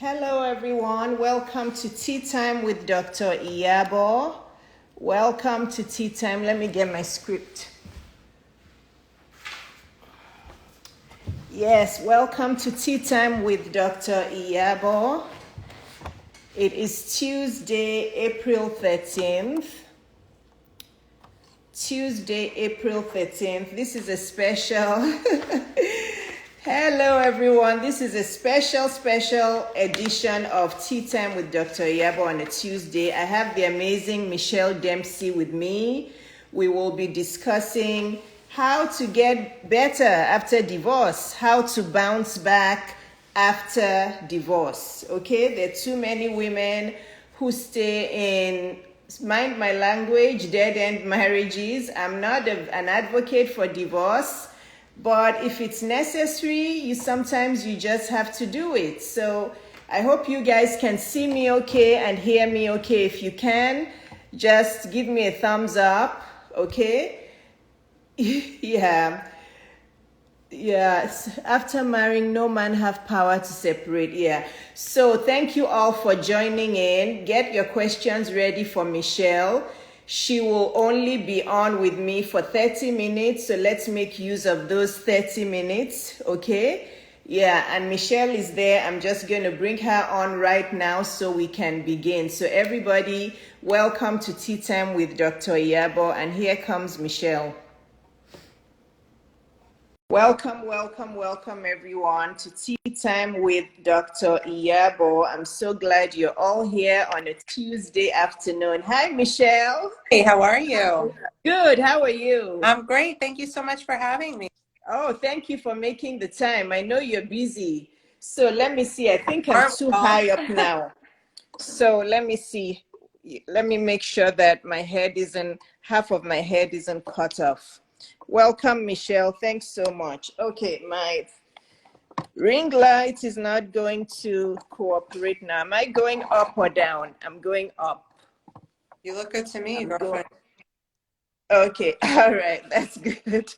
Hello, everyone. Welcome to Tea Time with Dr. Iyabo. Welcome to Tea Time. Let me get my script. Yes, welcome to Tea Time with Dr. Iyabo. It is Tuesday, April 13th. Tuesday, April 13th. This is a special... Hello, everyone. This is a special edition of Tea Time with Dr. Iyabo on a Tuesday. I have the amazing Michelle Dempsey with me. We will be discussing how to get better after divorce, how to bounce back after divorce. Okay, there are too many women who stay in, mind my language, dead-end marriages. I'm not an advocate for divorce. But if it's necessary, sometimes you just have to do it. So I hope you guys can see me okay and hear me okay. If you can, just give me a thumbs up, okay? Yeah. After marrying, no man have power to separate. Yeah. So thank you all for joining in. Get your questions ready for Michelle. She will only be on with me for 30 minutes, so let's make use of those 30 minutes, okay? Yeah, and Michelle is there. I'm just going to bring her on right now so we can begin. So everybody, welcome to Tea Time with Dr. Iyabo, and here comes Michelle. Welcome everyone to Tea Time with Dr. Iyabo. I'm so glad you're all here on a Tuesday afternoon. Hi, Michelle. Hey, how are you? Good. How are you? I'm great. Thank you so much for having me. Oh, thank you for making the time. I know you're busy. So let me see. I think I'm too high up now. So let me see. Let me make sure that half of my head isn't cut off. Welcome, Michelle. Thanks so much. Okay, my ring light is not going to cooperate now. Am I going up or down? I'm going up. You look good to me, girlfriend. Okay, all right, that's good.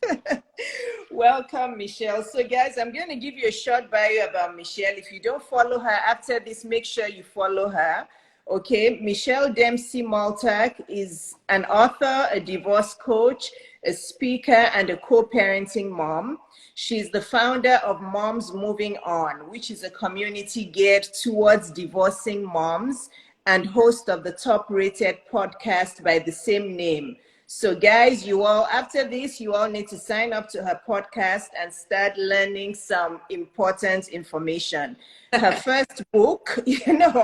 Welcome, Michelle. So guys, I'm going to give you a short bio about Michelle. If you don't follow her after this, make sure you follow her. Okay, Michelle Dempsey Maltak is an author, a divorce coach, a speaker, and a co-parenting mom. She's the founder of Moms Moving On, which is a community geared towards divorcing moms, and host of the top-rated podcast by the same name. So guys, after this, you all need to sign up to her podcast and start learning some important information. Her first book,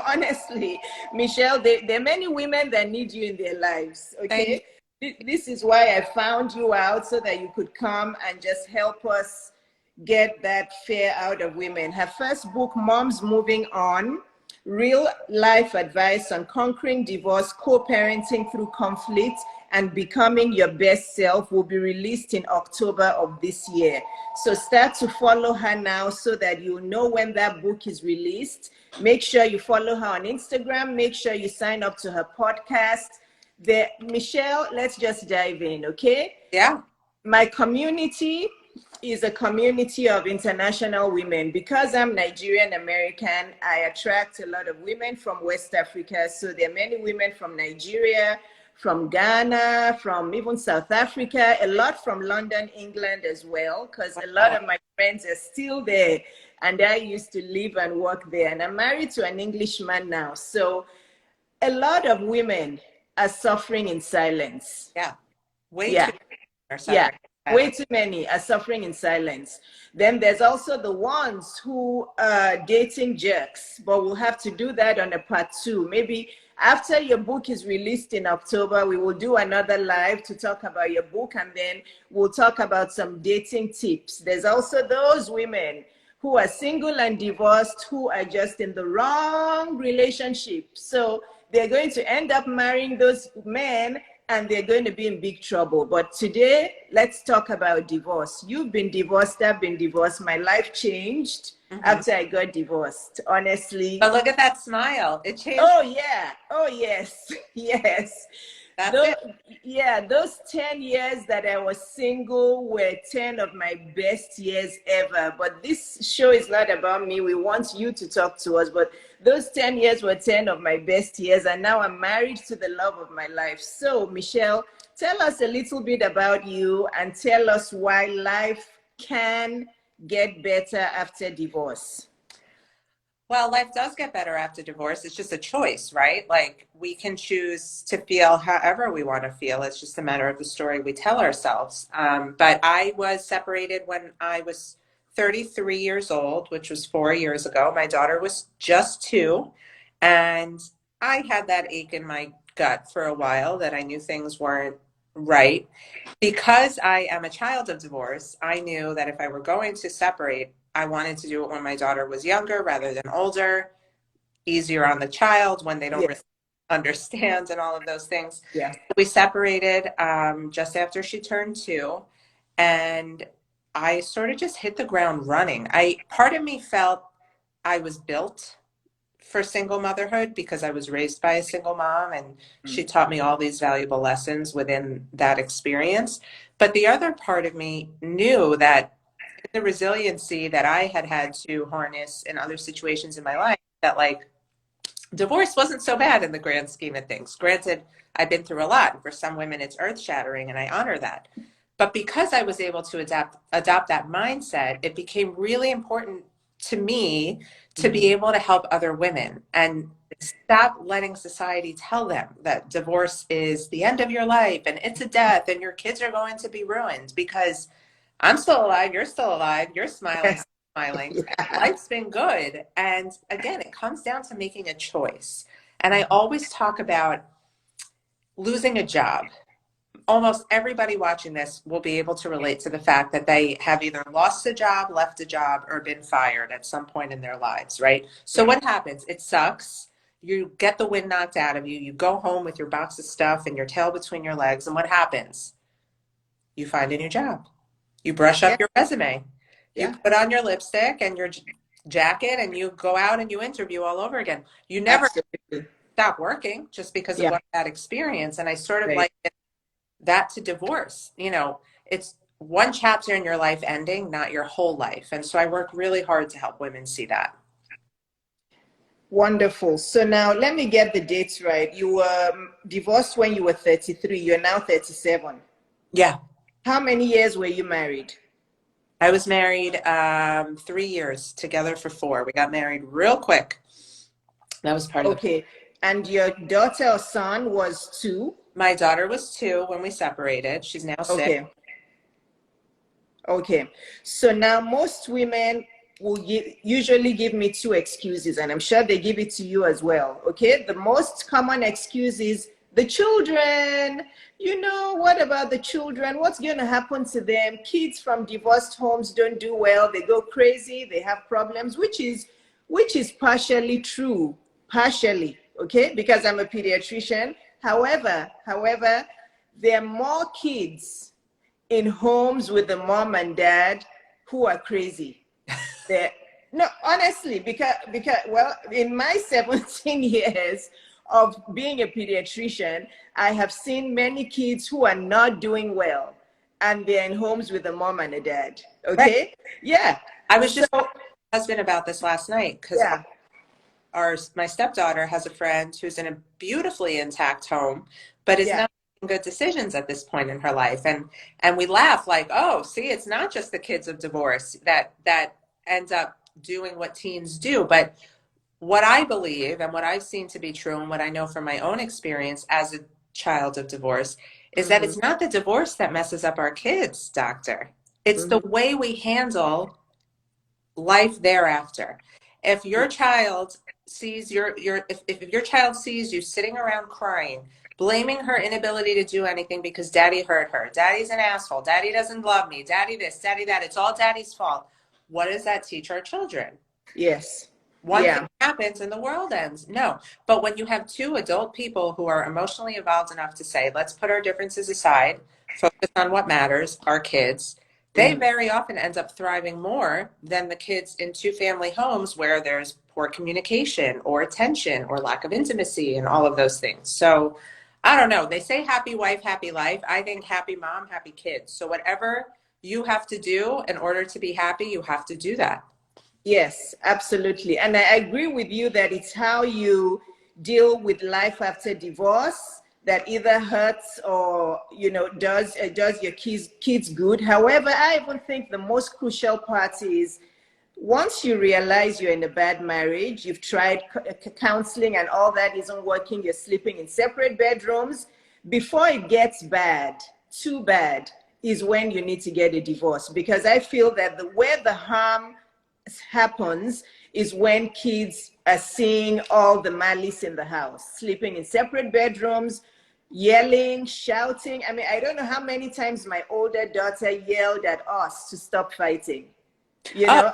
honestly, Michelle, there are many women that need you in their lives, okay? This is why I found you out, so that you could come and just help us get that fear out of women. Her first book, Moms Moving On, Real Life Advice on Conquering Divorce, Co-Parenting Through Conflict, and Becoming Your Best Self, will be released in October of this year. So start to follow her now so that you know when that book is released. Make sure you follow her on Instagram. Make sure you sign up to her podcast. Michelle, let's just dive in, okay? Yeah. My community is a community of international women. Because I'm Nigerian American, I attract a lot of women from West Africa. So there are many women from Nigeria, from Ghana, from even South Africa, a lot from London, England as well, because a lot of my friends are still there, and I used to live and work there. And I'm married to an Englishman now. So a lot of women are suffering in silence. Yeah. Way too many are suffering in silence. Then there's also the ones who are dating jerks, but we'll have to do that on a part 2. Maybe after your book is released in October, we will do another live to talk about your book, and then we'll talk about some dating tips. There's also those women who are single and divorced, who are just in the wrong relationship. So they're going to end up marrying those men, and they're going to be in big trouble. But today, let's talk about divorce. You've been divorced, I've been divorced. My life changed after I got divorced, honestly. But look at that smile. It changed. Oh, yeah. Oh, yes. Yes. That's Those, it. yeah, those 10 years that I was single were 10 of my best years ever. But this show is not about me. We want you to talk to us. But those 10 years were 10 of my best years. And now I'm married to the love of my life. So, Michelle, tell us a little bit about you and tell us why life can get better after divorce. Well, life does get better after divorce. It's just a choice, right? Like we can choose to feel however we want to feel. It's just a matter of the story we tell ourselves. But I was separated when I was 33 years old, which was 4 years ago. My daughter was just two. And I had that ache in my gut for a while that I knew things weren't right. Because I am a child of divorce, I knew that if I were going to separate, I wanted to do it when my daughter was younger rather than older, easier on the child when they don't really Yes. understand and all of those things. Yeah. We separated just after she turned two, and I sort of just hit the ground running. Part of me felt I was built for single motherhood because I was raised by a single mom and she taught me all these valuable lessons within that experience. But the other part of me knew that the resiliency that I had had to harness in other situations in my life, that like divorce wasn't so bad in the grand scheme of things. Granted, I've been through a lot. And for some women, it's earth shattering, and I honor that. But because I was able to adopt that mindset, it became really important to me to be able to help other women and stop letting society tell them that divorce is the end of your life and it's a death and your kids are going to be ruined, because I'm still alive, you're still alive, you're smiling, Yes. I'm smiling. Yeah. Life's been good. And again, it comes down to making a choice. And I always talk about losing a job. Almost everybody watching this will be able to relate to the fact that they have either lost a job, left a job, or been fired at some point in their lives, right? So Yeah. what happens? It sucks. You get the wind knocked out of you. You go home with your box of stuff and your tail between your legs. And what happens? You find a new job. You brush Yeah. up your resume. You Yeah. put on your lipstick and your jacket and you go out and you interview all over again. You never Absolutely. stop working just because of Yeah. what that experience. And I sort of Right. like that to divorce. It's one chapter in your life ending, not your whole life. And so I work really hard to help women see that. Wonderful. So now let me get the dates right. You were divorced when you were 33. You're now 37. Yeah. How many years were you married? I was married 3 years, together for 4. We got married real quick. That was part of the. Okay. And your daughter or son was 2? My daughter was 2 when we separated. She's now 6. Okay. Okay. So now most women will usually give me 2 excuses, and I'm sure they give it to you as well. Okay. The most common excuse is the children. What about the children? What's going to happen to them? Kids from divorced homes don't do well. They go crazy. They have problems, which is partially true, partially. Okay. Because I'm a pediatrician. However, there are more kids in homes with the mom and dad who are crazy. They're, no, honestly, because well, in my 17 years of being a pediatrician, I have seen many kids who are not doing well, and they're in homes with a mom and a dad. Right. Okay, yeah. I was So just talking to my husband about this last night because yeah, my stepdaughter has a friend who's in a beautifully intact home, but is yeah, not making good decisions at this point in her life. And we laugh like, oh, see, it's not just the kids of divorce that ends up doing what teens do. But what I believe and what I've seen to be true and what I know from my own experience as a child of divorce is that mm-hmm, it's not the divorce that messes up our kids, doctor. It's the mm-hmm, way we handle life thereafter. If your child sees if your child sees you sitting around crying, blaming her inability to do anything because daddy hurt her, daddy's an asshole, daddy doesn't love me, daddy this, daddy that, it's all daddy's fault. What does that teach our children? yes, One thing yeah, happens and the world ends. No. But when you have two adult people who are emotionally evolved enough to say, let's put our differences aside, focus on what matters, our kids, they yeah, very often end up thriving more than the kids in two family homes where there's poor communication or attention or lack of intimacy and all of those things. So I don't know. They say happy wife, happy life. I think happy mom, happy kids. So whatever you have to do in order to be happy, you have to do that. Yes, absolutely. And I agree with you that it's how you deal with life after divorce that either hurts or does your kids good. However, I even think the most crucial part is once you realize you're in a bad marriage, you've tried counseling and all that isn't working, you're sleeping in separate bedrooms, before it gets bad, too bad, is when you need to get a divorce. Because I feel that where the harm happens is when kids are seeing all the malice in the house, sleeping in separate bedrooms, yelling, shouting. I mean, I don't know how many times my older daughter yelled at us to stop fighting. You Oh,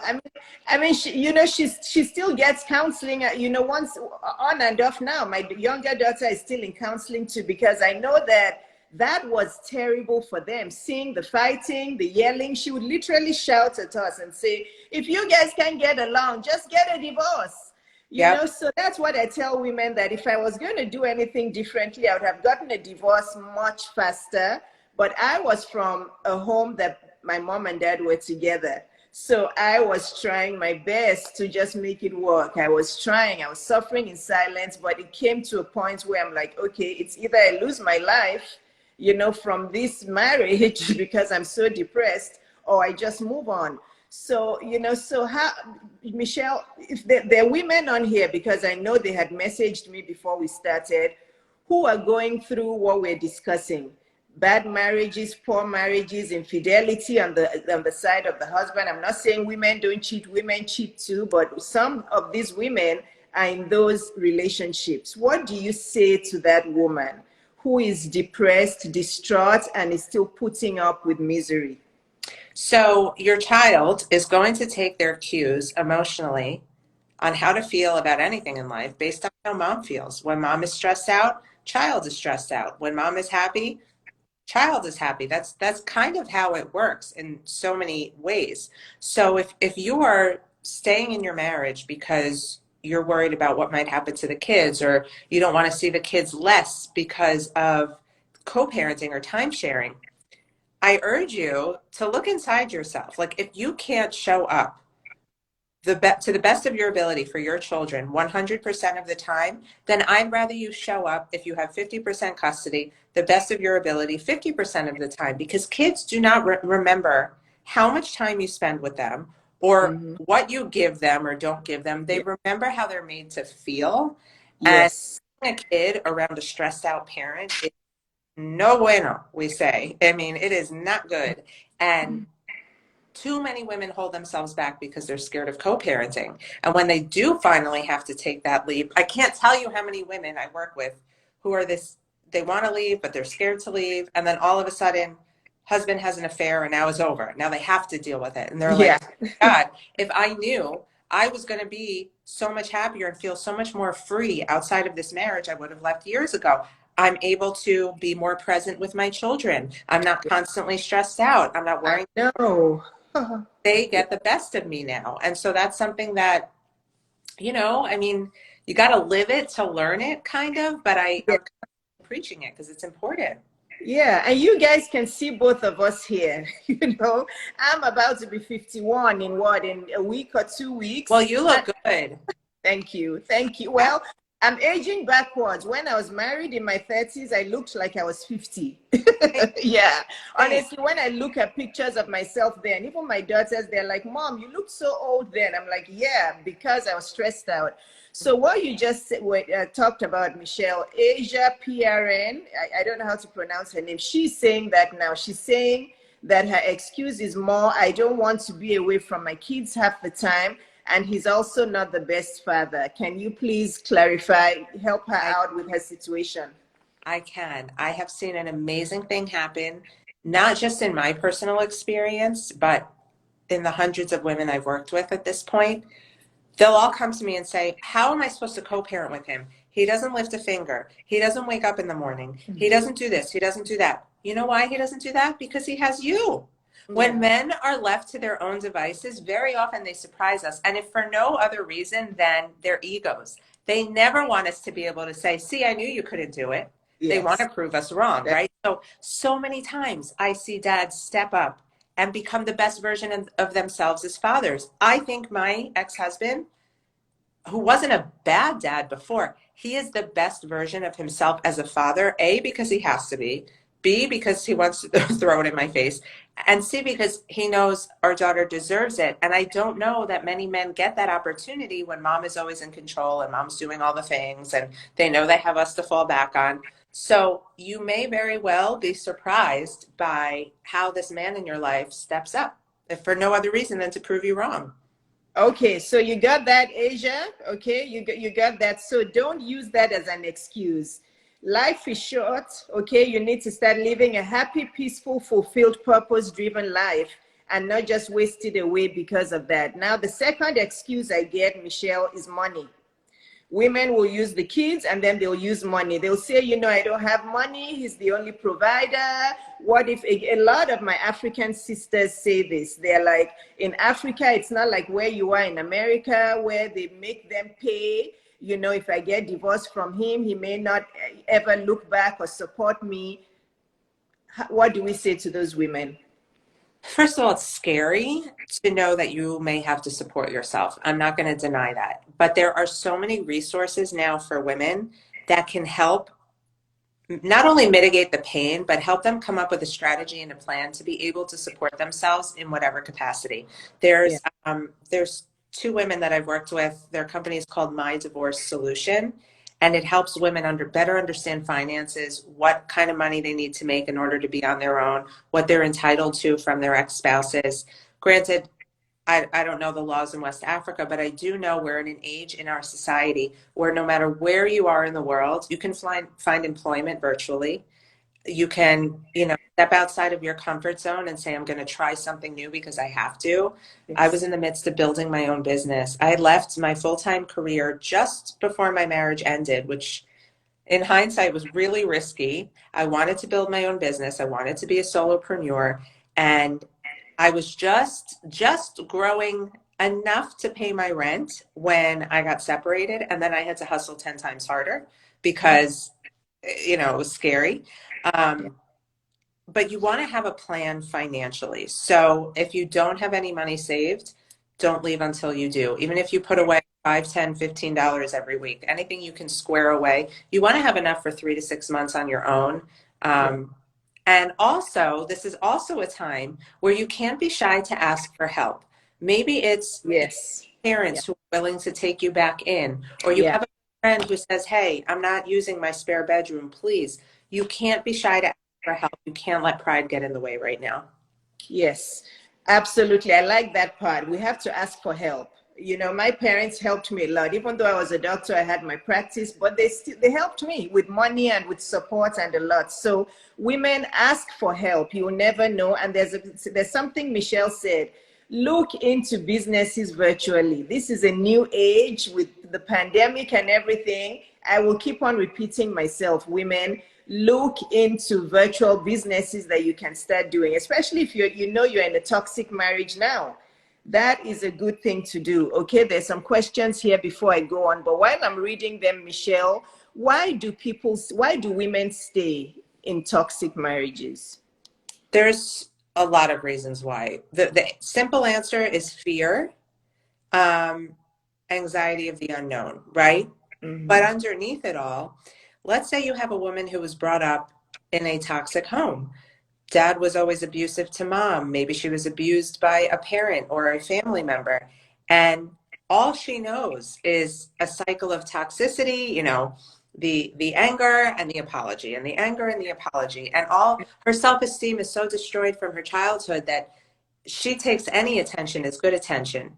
know, she, she still gets counseling, once on and off now. My younger daughter is still in counseling too, because I know that that was terrible for them. Seeing the fighting, the yelling, she would literally shout at us and say, if you guys can't get along, just get a divorce. yep. So that's what I tell women, that if I was going to do anything differently, I would have gotten a divorce much faster. But I was from a home that my mom and dad were together. So I was trying my best to just make it work. I was trying, I was suffering in silence, but it came to a point where I'm like, okay, it's either I lose my life, from this marriage because I'm so depressed, or I just move on. So, so how, Michelle, if there are women on here, because I know they had messaged me before we started, who are going through what we're discussing: bad marriages, poor marriages, infidelity on the side of the husband. I'm not saying women don't cheat, women cheat too, but some of these women are in those relationships. What do you say to that woman who is depressed, distraught, and is still putting up with misery? So your child is going to take their cues emotionally on how to feel about anything in life based on how mom feels. When mom is stressed out, child is stressed out. When mom is happy, child is happy. That's kind of how it works in so many ways. So if you are staying in your marriage because you're worried about what might happen to the kids, or you don't want to see the kids less because of co-parenting or time sharing, I urge you to look inside yourself. Like, if you can't show up to the best of your ability for your children 100% of the time, then I'd rather you show up, if you have 50% custody, the best of your ability 50% of the time, because kids do not remember how much time you spend with them or Mm-hmm. what you give them or don't give them. They Yeah. remember how they're made to feel. And Yes. a kid around a stressed out parent is no bueno, we say. I mean, it is not good. And too many women hold themselves back because they're scared of co-parenting. And when they do finally have to take that leap, I can't tell you how many women I work with who are they want to leave, but they're scared to leave. And then all of a sudden, husband has an affair and now it's over. Now they have to deal with it. And they're like, Yeah. God, if I knew I was going to be so much happier and feel so much more free outside of this marriage, I would have left years ago. I'm able to be more present with my children. I'm not constantly stressed out. I'm not I worrying. know. They get the best of me now. And so that's something that, I mean, you got to live it to learn it, kind of, but Yeah. I'm preaching it because it's important. Yeah, and you guys can see both of us here. I'm about to be 51 in a week or 2 weeks. Well, you look good. Thank you. Thank you. Yeah. Well, I'm aging backwards. When I was married in my 30s, I looked like I was 50. Same, Yeah. same. Honestly, when I look at pictures of myself then, even my daughters, they're like, Mom, you look so old then. I'm like, yeah, because I was stressed out. So what you just talked about, Michelle, Asia PRN, I don't know how to pronounce her name. She's saying that now. She's saying that her excuse is more, I don't want to be away from my kids half the time, and he's also not the best father. Can you please clarify, help her I, out with her situation? I can. I have seen an amazing thing happen, not just in my personal experience, but in the hundreds of women I've worked with at this point. They'll all come to me and say, how am I supposed to co-parent with him? He doesn't lift a finger. He doesn't wake up in the morning. He doesn't do this. He doesn't do that. You know why he doesn't do that? Because he has you. When Yeah. men are left to their own devices, very often they surprise us. And if for no other reason than their egos, they never want us to be able to say, see, I knew you couldn't do it. They want to Yes. prove us wrong, That, right? So many times I see dads step up and become the best version of themselves as fathers. I think my ex-husband, who wasn't a bad dad before, he is the best version of himself as a father, A, because he has to be, B, because he wants to throw it in my face, and C, because he knows our daughter deserves it. And I don't know that many men get that opportunity when mom is always in control and mom's doing all the things and they know they have us to fall back on. So you may very well be surprised by how this man in your life steps up, if for no other reason than to prove you wrong. okay, so you got that, Asia. Okay, you got that. So don't use that as an excuse. Life is short. Okay, you need to start living a happy, peaceful, fulfilled, purpose-driven life, and not just waste it away because of that. Now, the second excuse I get, Michelle, is money. Women will use the kids and then they'll use money. They'll say, I don't have money. He's the only provider. What if a lot of my African sisters say this? They're like, in Africa, it's not like where you are in America, where they make them pay. If I get divorced from him, he may not ever look back or support me. What do we say to those women? First of all, it's scary to know that you may have to support yourself. I'm not going to deny that. But there are so many resources now for women that can help not only mitigate the pain, but help them come up with a strategy and a plan to be able to support themselves in whatever capacity. Yeah. There's two women that I've worked with. Their company is called My Divorce Solution, and it helps women better understand finances, what kind of money they need to make in order to be on their own, what they're entitled to from their ex-spouses. Granted, I don't know the laws in West Africa, but I do know we're in an age in our society where no matter where you are in the world, you can find employment virtually. You can, step outside of your comfort zone and say, I'm going to try something new because I have to. I was Yes. in the midst of building my own business. I left my full-time career just before my marriage ended, which in hindsight was really risky. I wanted to build my own business. I wanted to be a solopreneur, and I was just growing enough to pay my rent when I got separated, and then I had to hustle 10 times harder because it was scary. Yeah. Um, but you want to have a plan financially. So if you don't have any money saved, don't leave until you do. Even if you put away 5, 10, $15 every week, anything you can square away, you want to have enough for 3 to 6 months on your own. Yeah. And also, this is also a time where you can't be shy to ask for help. Maybe it's Yes. Yeah. parents who are willing to take you back in, or you Yeah. have a friend who says, hey, I'm not using my spare bedroom, please. You can't be shy to ask for help. You can't let pride get in the way right now. Yes, absolutely. I like that part. We have to ask for help. My parents helped me a lot. Even though I was a doctor, I had my practice, but they helped me with money and with support and a lot. So women, ask for help. You'll never know. And there's something Michelle said. Look into businesses virtually. This is a new age with the pandemic and everything. I will keep on repeating myself, women, look into virtual businesses that you can start doing, especially if you're in a toxic marriage now. That is a good thing to do. Okay, there's some questions here before I go on, but while I'm reading them, Michelle, why do women stay in toxic marriages? There's a lot of reasons why. The simple answer is fear, um, anxiety of the unknown, right? But Mm-hmm. underneath it all, let's say you have a woman who was brought up in a toxic home. Dad was always abusive to mom. Maybe she was abused by a parent or a family member. And all she knows is a cycle of toxicity, the anger and the apology, and the anger and the apology. And all her self-esteem is so destroyed from her childhood that she takes any attention as good attention.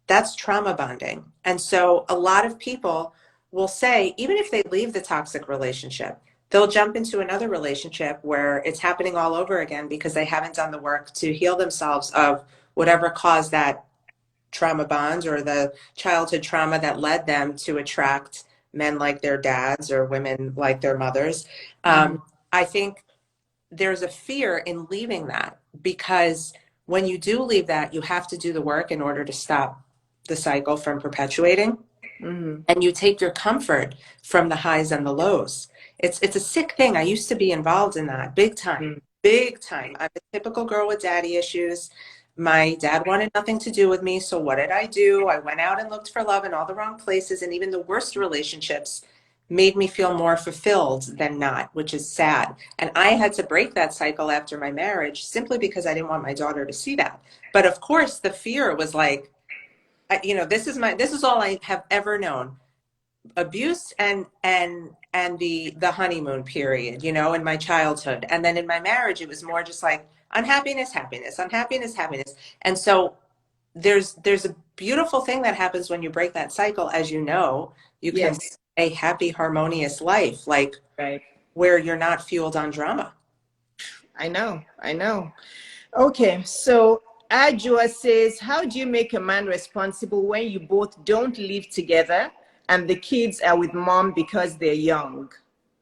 That's trauma bonding. And so a lot of people will say, even if they leave the toxic relationship, they'll jump into another relationship where it's happening all over again because they haven't done the work to heal themselves of whatever caused that trauma bond or the childhood trauma that led them to attract men like their dads or women like their mothers. Mm-hmm. I think there's a fear in leaving that because when you do leave that, you have to do the work in order to stop the cycle from perpetuating. Mm-hmm. and you take your comfort from the highs and the lows. It's a sick thing. I used to be involved in that big time, big time. I'm a typical girl with daddy issues. My dad wanted nothing to do with me. So what did I do? I went out and looked for love in all the wrong places. And even the worst relationships made me feel more fulfilled than not, which is sad. And I had to break that cycle after my marriage simply because I didn't want my daughter to see that. But of course, the fear was like, this is all I have ever known, abuse and the honeymoon period, in my childhood. And then in my marriage, it was more just like unhappiness, happiness, unhappiness, happiness. And so there's a beautiful thing that happens when you break that cycle. As you know, you can live Yes. a happy, harmonious life, like Right. where you're not fueled on drama. I know. I know. Okay. So Ajua says, how do you make a man responsible when you both don't live together and the kids are with mom because they're young?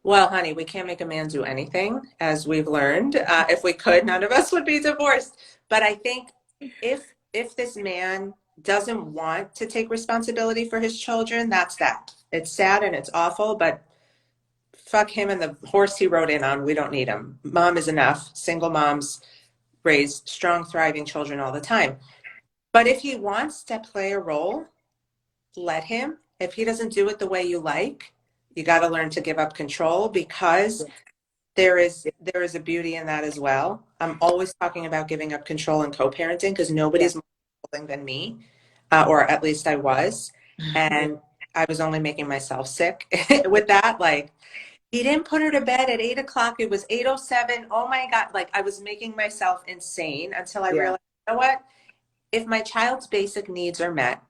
Well, honey, we can't make a man do anything, as we've learned. If we could, none of us would be divorced. But I think if this man doesn't want to take responsibility for his children, that's that. It's sad and it's awful, but fuck him and the horse he rode in on. We don't need him. Mom is enough. Single moms raise strong, thriving children all the time. But if he wants to play a role, let him. If he doesn't do it the way you like, you got to learn to give up control, because there is a beauty in that as well. I'm always talking about giving up control and co-parenting because Yeah. nobody's more controlling than me, or at least I was, and I was only making myself sick with that. Like, he didn't put her to bed at 8 o'clock. It was 8:07. Oh my God! Like, I was making myself insane until I Yeah. realized, you know what? If my child's basic needs are met,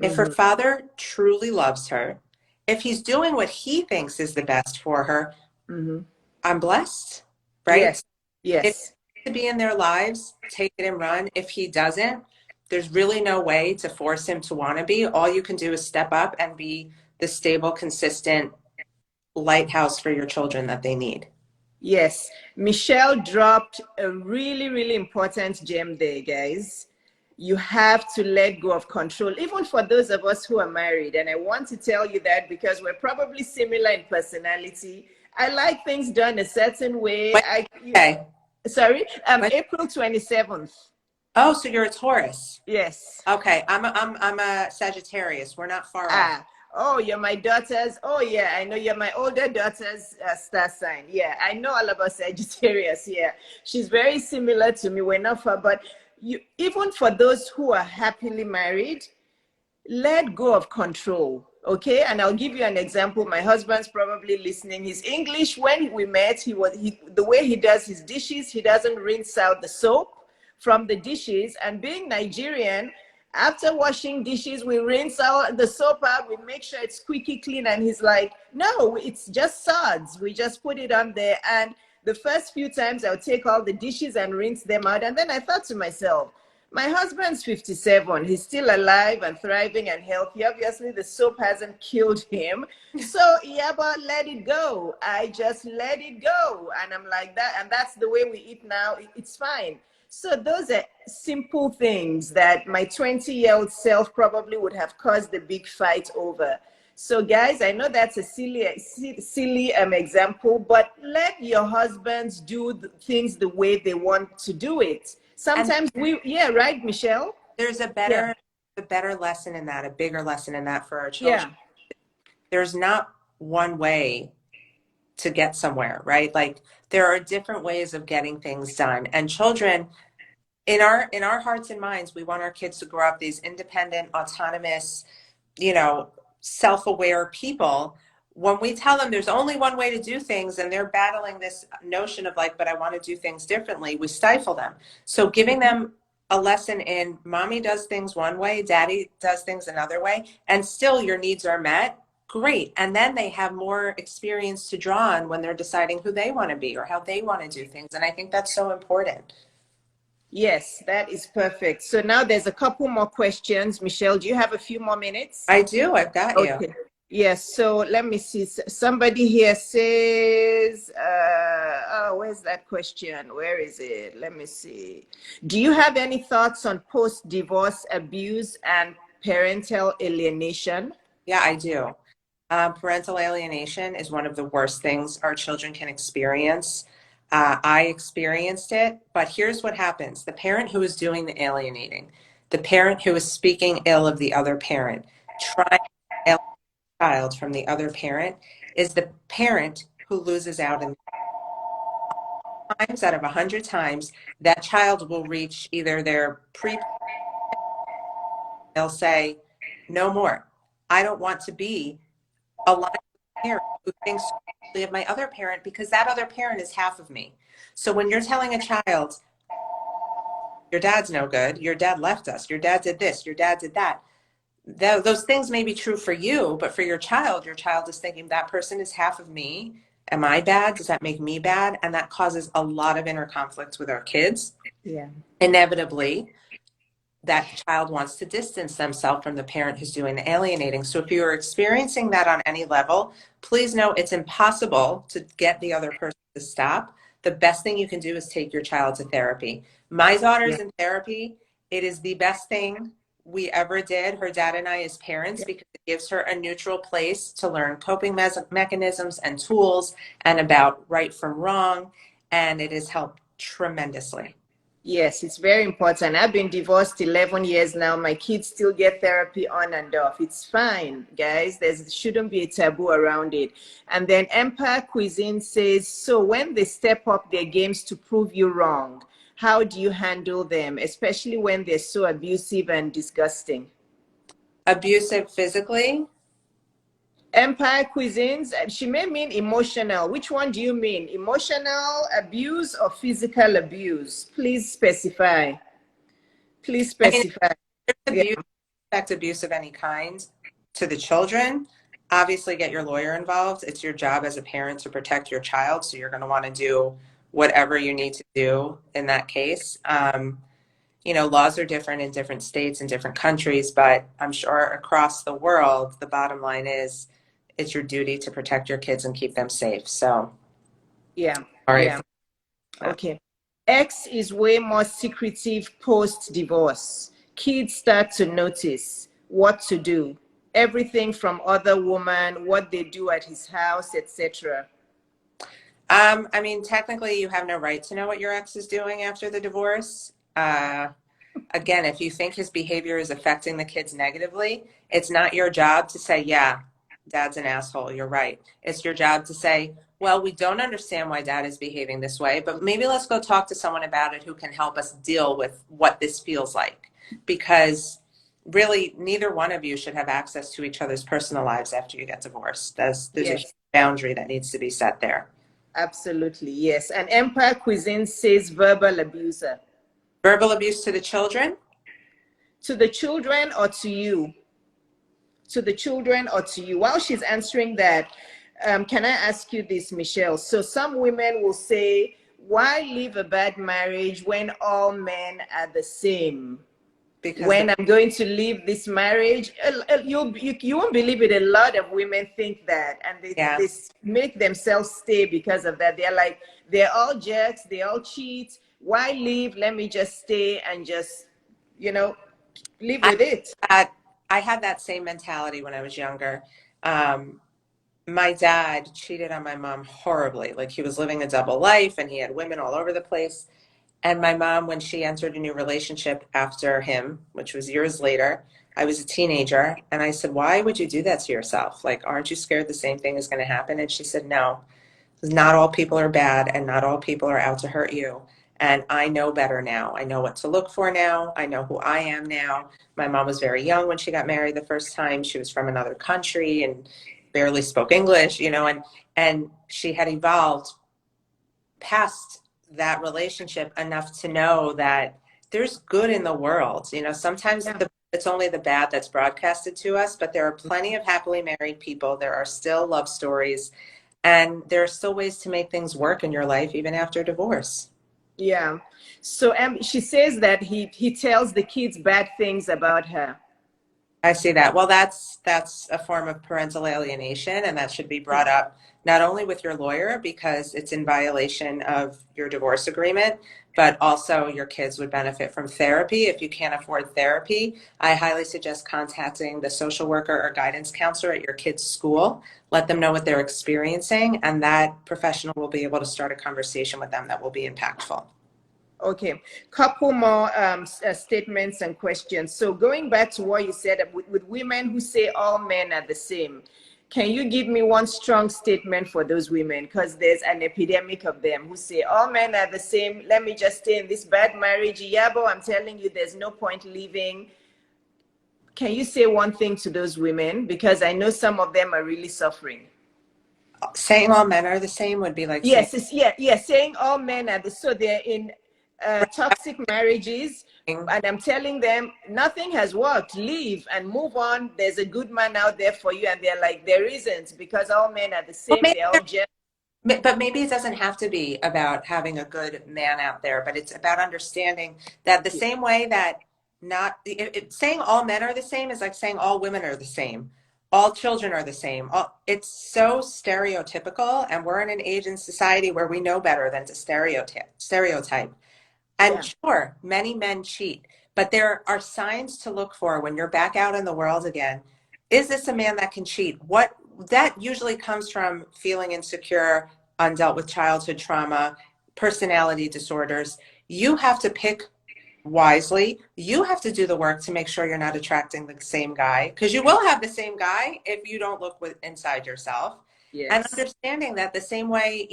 if her Mm-hmm. father truly loves her, if he's doing what he thinks is the best for her, Mm-hmm. I'm blessed, right? Yes. If Yes. he to be in their lives, take it and run. If he doesn't, there's really no way to force him to want to be. All you can do is step up and be the stable, consistent lighthouse for your children that they need. Yes. Michelle dropped a really, really important gem there, guys. You have to let go of control, even for those of us who are married. And I want to tell you that because we're probably similar in personality. I like things done a certain way. But okay, Sorry, but April 27th. oh, so you're a Taurus. Yes. Okay, I'm a Sagittarius. We're not far off. Ah, oh, you're my daughter's. Oh, yeah, I know you're my older daughter's star sign. Yeah, I know all about Sagittarius. Yeah, she's very similar to me. We're not far, but even for those who are happily married, let go of control. Okay, and I'll give you an example. My husband's probably listening. His English, when we met, the way he does his dishes, he doesn't rinse out the soap from the dishes. And being Nigerian, after washing dishes, we rinse out the soap out, we make sure it's squeaky clean. And he's like, no, it's just suds. We just put it on there. And the first few times I'll take all the dishes and rinse them out. And then I thought to myself, my husband's 57. He's still alive and thriving and healthy. Obviously, the soap hasn't killed him. So, Iyabo, let it go. I just let it go. And I'm like that. And that's the way we eat now. It's fine. So those are simple things that my 20-year-old self probably would have caused a big fight over. So guys, I know that's a silly example, but let your husbands do things the way they want to do it. And Sometimes yeah, right, Michelle? there's Yeah, a better lesson in that, a bigger lesson in that for our children. yeah, There's not one way to get somewhere, right? Like, there are different ways of getting things done. And children, in our hearts and minds, we want our kids to grow up these independent, autonomous, you know, self-aware people. When we tell them there's only one way to do things and they're battling this notion of like, but I want to do things differently, we stifle them. So giving them a lesson in mommy does things one way, daddy does things another way, and still your needs are met, great. And then they have more experience to draw on when they're deciding who they want to be or how they want to do things. And I think that's so important. yes, that is perfect. So now there's a couple more questions. Michelle, do you have a few more minutes? I do. I've got you. Okay. Yes, so let me see. Somebody here says, oh, where's that question? Where is it? Let me see. Do you have any thoughts on post-divorce abuse and parental alienation? Yeah, I do. Parental alienation is one of the worst things our children can experience. I experienced it, but here's what happens. The parent who is doing the alienating, the parent who is speaking ill of the other parent, trying to alienate the child from the other parent, is the parent who loses out in times out of 100 times. That child will reach either their pre, they'll say, no more. I don't want to be aligned with a parent who thinks so poorly of my other parent because that other parent is half of me. So when you're telling a child, your dad's no good, your dad left us, your dad did this, your dad did that, those things may be true for you, but for your child is thinking that person is half of me. Am I bad? Does that make me bad? And that causes a lot of inner conflicts with our kids. Yeah. Inevitably, that child wants to distance themselves from the parent who's doing the alienating. So if you are experiencing that on any level, please know it's impossible to get the other person to stop. The best thing you can do is take your child to therapy. My Yeah. daughter's in therapy. It is the best thing we ever did, her dad and I as parents, Yeah. because it gives her a neutral place to learn coping mechanisms and tools and about right from wrong. And it has helped tremendously. Yes, it's very important. I've been divorced 11 years now. My kids still get therapy on and off. It's fine, guys. There shouldn't be a taboo around it. And then Empire Cuisine says, so when they step up their games to prove you wrong, how do you handle them, especially when they're so abusive and disgusting? Abusive physically. Empire Cuisines, she may mean emotional. Which one do you mean? Emotional abuse or physical abuse? Please specify. Please I mean, specify. there's Yeah. abuse, expect abuse of any kind to the children. Obviously, get your lawyer involved. It's your job as a parent to protect your child, so you're going to want to do whatever you need to do in that case. Laws are different in different states and different countries, but I'm sure across the world, the bottom line is it's your duty to protect your kids and keep them safe. So, Yeah, sorry yeah. for that. Okay. X is way more secretive post divorce. Kids start to notice what to do. Everything from other woman, what they do at his house, etc. I mean, technically, you have no right to know what your ex is doing after the divorce. Again, if you think his behavior is affecting the kids negatively, it's not your job to say, yeah, dad's an asshole. You're right. It's your job to say, well, we don't understand why dad is behaving this way, but maybe let's go talk to someone about it who can help us deal with what this feels like. Because really, neither one of you should have access to each other's personal lives after you get divorced. There's a huge Yes, boundary that needs to be set there. absolutely. Yes. And Empire Cuisine says verbal abuser. Verbal abuse to the children. To the children or to you? To the children or to you? While she's answering that, can I ask you this, Michelle? So some women will say, why live a bad marriage when all men are the same? Because When I'm going to leave this marriage, you won't believe it. A lot of women think that, and yeah, they make themselves stay because of that. They're like, they're all jerks, they all cheat. Why leave? Let me just stay and just, you know, live I with it. had I had that same mentality when I was younger. Um, my dad cheated on my mom horribly. Like he was living a double life and he had women all over the place. And my mom, when she entered a new relationship after him, which was years later, I was a teenager, and I said, "Why would you do that to yourself? Like, aren't you scared the same thing is going to happen?" And she said, "No, not all people are bad and not all people are out to hurt you. And I know better now. I know what to look for now. I know who I am now." My mom was very young when she got married the first time. She was from another country and barely spoke English, and she had evolved past that relationship enough to know that there's good in the world. Sometimes Yeah. it's only the bad that's broadcasted to us, but there are plenty of happily married people. There are still love stories, and there are still ways to make things work in your life, even after divorce. Yeah. So she says that he tells the kids bad things about her. I see that. Well, that's a form of parental alienation, and that should be brought up not only with your lawyer because it's in violation of your divorce agreement, but also your kids would benefit from therapy. If you can't afford therapy, I highly suggest contacting the social worker or guidance counselor at your kid's school. Let them know what they're experiencing, and that professional will be able to start a conversation with them that will be impactful. Okay, couple more statements and questions. So going back to what you said with women who say all men are the same, can you give me one strong statement for those women? Because there's an epidemic of them who say all men are the same. Let me just stay in this bad marriage. Iyabo, I'm telling you, there's no point leaving. Can you say one thing to those women? Because I know some of them are really suffering. Saying all men are the same would be like saying, Yes, saying all men are the so they're in toxic marriages, and I'm telling them nothing has worked. Leave and move on. There's a good man out there for you, and they're like, there isn't, because all men are the well, same. They're all just. but maybe it doesn't have to be about having a good man out there, but it's about understanding that the same way that saying all men are the same is like saying all women are the same. All children are the same. It's so stereotypical, and we're in an age in society where we know better than to stereotype. And Yeah, sure, many men cheat, but there are signs to look for when you're back out in the world again. Is this a man that can cheat? What that usually comes from feeling insecure, undealt with childhood trauma, personality disorders. You have to pick wisely. You have to do the work to make sure you're not attracting the same guy, because you will have the same guy if you don't look inside yourself. And yes. understanding that the same way,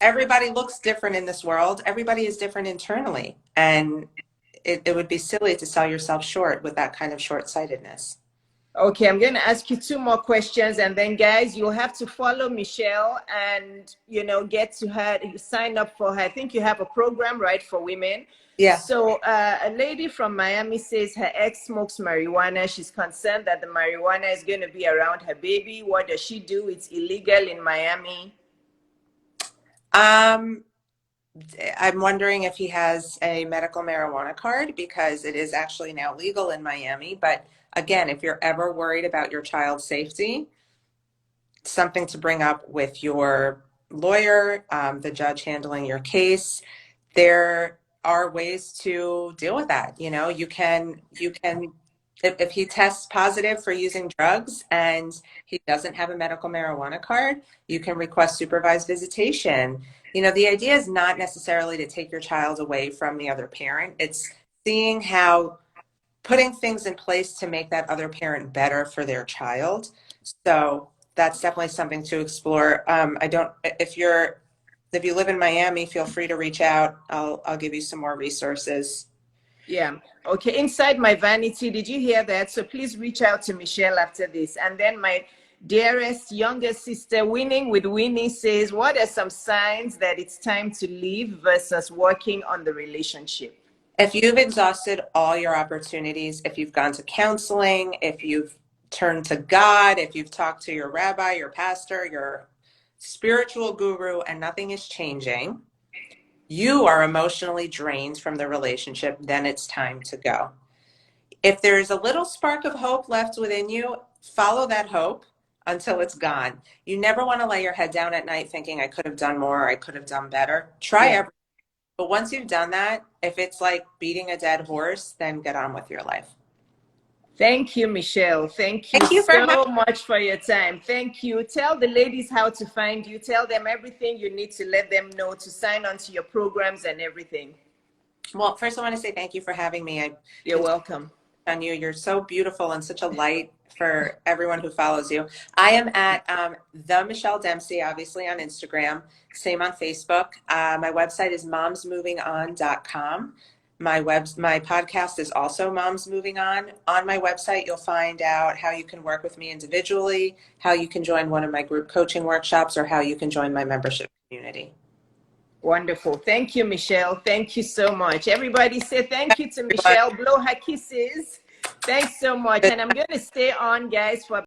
everybody looks different in this world. Everybody is different internally. And it would be silly to sell yourself short with that kind of short-sightedness. Okay, I'm going to ask you two more questions, and then guys, you'll have to follow Michelle and get to her, sign up for her. I think you have a program, right, for women. Yeah. So a lady from Miami says her ex smokes marijuana. She's concerned that the marijuana is going to be around her baby. What does she do? It's illegal in Miami. I'm wondering if he has a medical marijuana card, because it is actually now legal in Miami. But again, if you're ever worried about your child's safety, something to bring up with your lawyer, the judge handling your case. There are ways to deal with that. You can if he tests positive for using drugs and he doesn't have a medical marijuana card, you can request supervised visitation. The idea is not necessarily to take your child away from the other parent. It's seeing how putting things in place to make that other parent better for their child. So that's definitely something to explore. If you live in Miami, feel free to reach out. I'll give you some more resources. Yeah. Okay. Inside My Vanity, did you hear that? So please reach out to Michelle after this. And then my dearest younger sister, Winning with Winnie, says, what are some signs that it's time to leave versus working on the relationship? If you've exhausted all your opportunities, if you've gone to counseling, if you've turned to God, if you've talked to your rabbi, your pastor, your spiritual guru, and nothing is changing, you are emotionally drained from the relationship, then it's time to go. If there's a little spark of hope left within you, follow that hope until it's gone. You never want to lay your head down at night thinking, I could have done more, or I could have done better. Try Yeah. everything. But once you've done that, if it's like beating a dead horse, then get on with your life. Thank you, Michelle. Thank you Thank you for having so much for your time. Thank you. Tell the ladies how to find you. Tell them everything you need to let them know to sign on to your programs and everything. Well, first I want to say thank you for having me. I You're welcome. on you. You're so beautiful and such a light for everyone who follows you. I am at the Michelle Dempsey, obviously on Instagram, same on Facebook. My website is momsmovingon.com. My podcast is also Moms Moving On. On my website, you'll find out how you can work with me individually, how you can join one of my group coaching workshops, or how you can join my membership community. Wonderful. Thank you, Michelle. Thank you so much. Everybody say thank you to Michelle. Blow her kisses. Thanks so much. And I'm going to stay on, guys, for